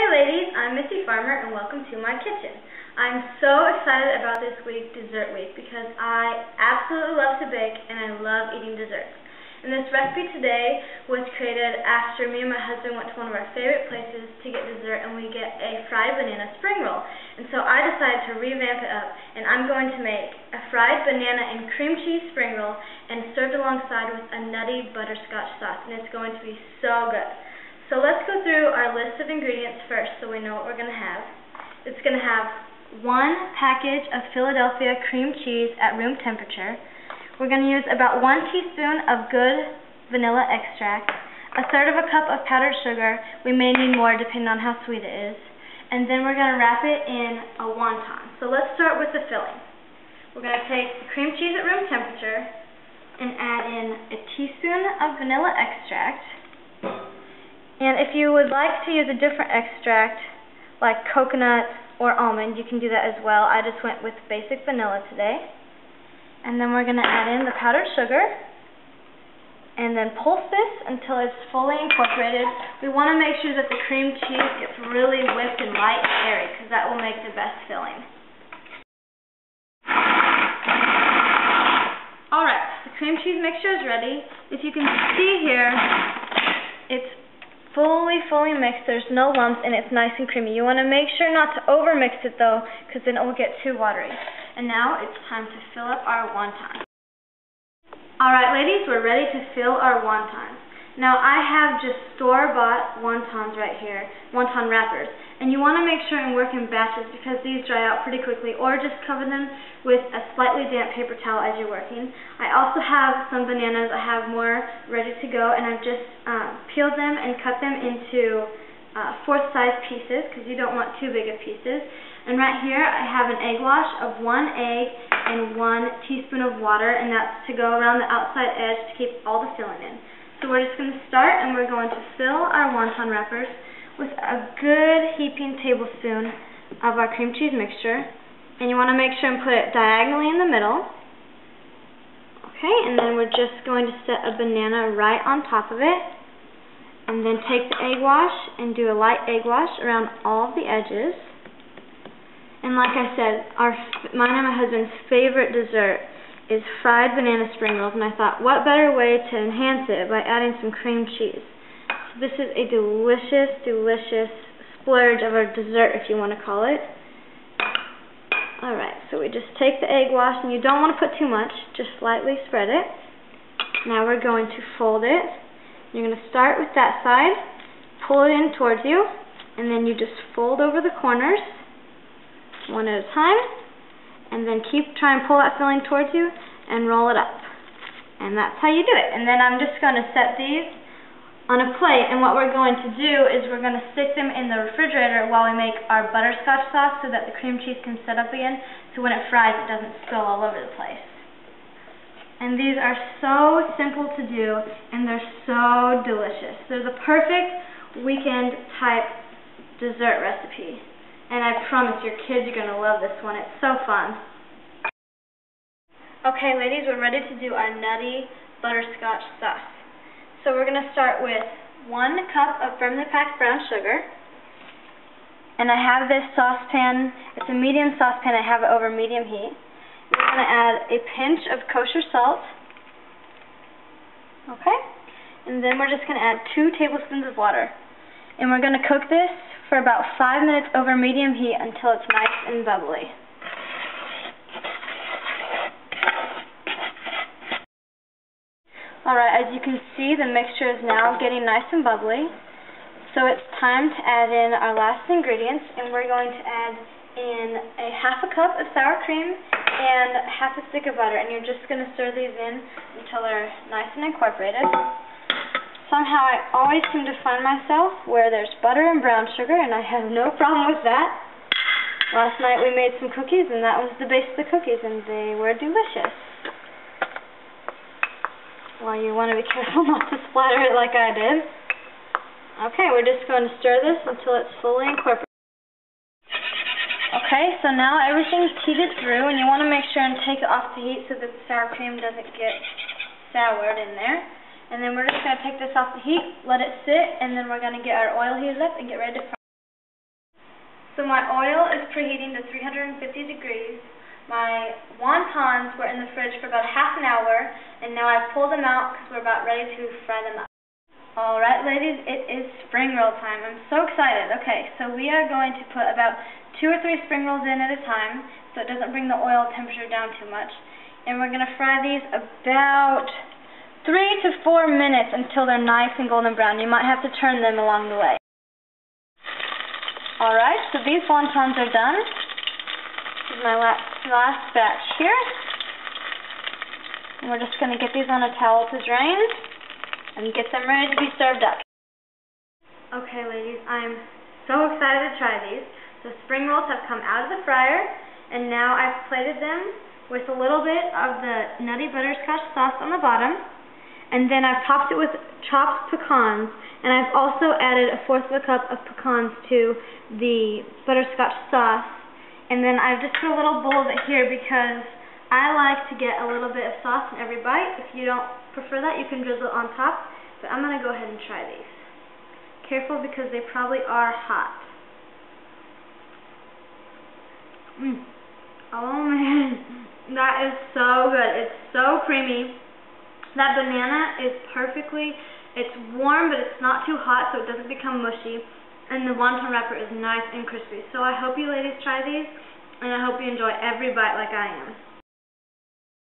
Hey ladies, I'm Missy Farmer and welcome to my kitchen. I'm so excited about this week, Dessert Week, because I absolutely love to bake and I love eating desserts. And this recipe today was created after me and my husband went to one of our favorite places to get dessert, and we get a fried banana spring roll. And so I decided to revamp it up, and I'm going to make a fried banana and cream cheese spring roll and served alongside with a nutty butterscotch sauce, and it's going to be so good. So let's go through our list of ingredients first so we know what we're going to have. It's going to have 1 package of Philadelphia cream cheese at room temperature. We're going to use about 1 teaspoon of good vanilla extract, 1/3 of a cup of powdered sugar. We may need more depending on how sweet it is. And then we're going to wrap it in a wonton. So let's start with the filling. We're going to take the cream cheese at room temperature and add in a teaspoon of vanilla extract. And if you would like to use a different extract, like coconut or almond, you can do that as well. I just went with basic vanilla today. And then we're going to add in the powdered sugar. And then pulse this until it's fully incorporated. We want to make sure that the cream cheese gets really whipped and light and airy, because that will make the best filling. Alright, the cream cheese mixture is ready. If you can see here, it's fully mixed. There's no lumps and it's nice and creamy. You want to make sure not to over mix it though, because then it will get too watery. And now it's time to fill up our wonton. Alright ladies, we're ready to fill our wontons. Now I have just store-bought wontons right here, wonton wrappers. And you want to make sure and work in batches because these dry out pretty quickly, or just cover them with a slightly damp paper towel as you're working. I also have some bananas. I have more ready to go, and I've just peeled them and cut them into 4th size pieces because you don't want too big of pieces. And right here I have an egg wash of 1 egg and 1 teaspoon of water, and that's to go around the outside edge to keep all the filling in. So we're just going to start, and we're going to fill our wonton wrappers with a good heaping tablespoon of our cream cheese mixture. And you want to make sure and put it diagonally in the middle. Okay, and then we're just going to set a banana right on top of it. And then take the egg wash and do a light egg wash around all of the edges. And like I said, mine and my husband's favorite dessert is fried banana spring rolls. And I thought, what better way to enhance it by adding some cream cheese? This is a delicious splurge of a dessert, if you want to call it. Alright, so we just take the egg wash, and you don't want to put too much, just lightly spread it. Now we're going to fold it. You're going to start with that side, pull it in towards you, and then you just fold over the corners, one at a time, and then try and pull that filling towards you, and roll it up. And that's how you do it. And then I'm just going to set these on a plate, and what we're going to do is we're going to stick them in the refrigerator while we make our butterscotch sauce so that the cream cheese can set up again, so when it fries it doesn't spill all over the place. And these are so simple to do, and they're so delicious. They're the perfect weekend type dessert recipe, and I promise your kids are going to love this one. It's so fun. Okay ladies, we're ready to do our nutty butterscotch sauce. So we're going to start with 1 cup of firmly packed brown sugar. And I have this saucepan. It's a medium saucepan. I have it over medium heat. We're going to add a pinch of kosher salt. Okay? And then we're just going to add 2 tablespoons of water. And we're going to cook this for about 5 minutes over medium heat until it's nice and bubbly. Alright, as you can see, the mixture is now getting nice and bubbly. So it's time to add in our last ingredients, and we're going to add in a 1/2 cup of sour cream and 1/2 stick of butter. And you're just going to stir these in until they're nice and incorporated. Somehow I always seem to find myself where there's butter and brown sugar, and I have no problem with that. Last night we made some cookies, and that was the base of the cookies, and they were delicious. Well, you want to be careful not to splatter it like I did. Okay, we're just going to stir this until it's fully incorporated. Okay, so now everything's heated through, and you want to make sure and take it off the heat so that the sour cream doesn't get soured in there. And then we're just going to take this off the heat, let it sit, and then we're going to get our oil heated up and get ready to fry. So my oil is preheating to 350 degrees. My wontons were in the fridge for about half an hour, and now I've pulled them out because we're about ready to fry them up. Alright ladies, it is spring roll time. I'm so excited. Okay, so we are going to put about 2 or 3 spring rolls in at a time so it doesn't bring the oil temperature down too much. And we're going to fry these about 3 to 4 minutes until they're nice and golden brown. You might have to turn them along the way. Alright, so these wontons are done. This is my last batch here. And we're just going to get these on a towel to drain and get them ready to be served up. Okay ladies, I'm so excited to try these. The spring rolls have come out of the fryer, and now I've plated them with a little bit of the nutty butterscotch sauce on the bottom, and then I've topped it with chopped pecans, and I've also added 1/4 of a cup of pecans to the butterscotch sauce, and then I've just put a little bowl of it here because I like to get a little bit of sauce in every bite. If you don't prefer that, you can drizzle it on top, but I'm going to go ahead and try these. Careful because they probably are hot. Oh man, that is so good. It's so creamy. That banana is it's warm, but it's not too hot, so it doesn't become mushy. And the wonton wrapper is nice and crispy. So I hope you ladies try these, and I hope you enjoy every bite like I am.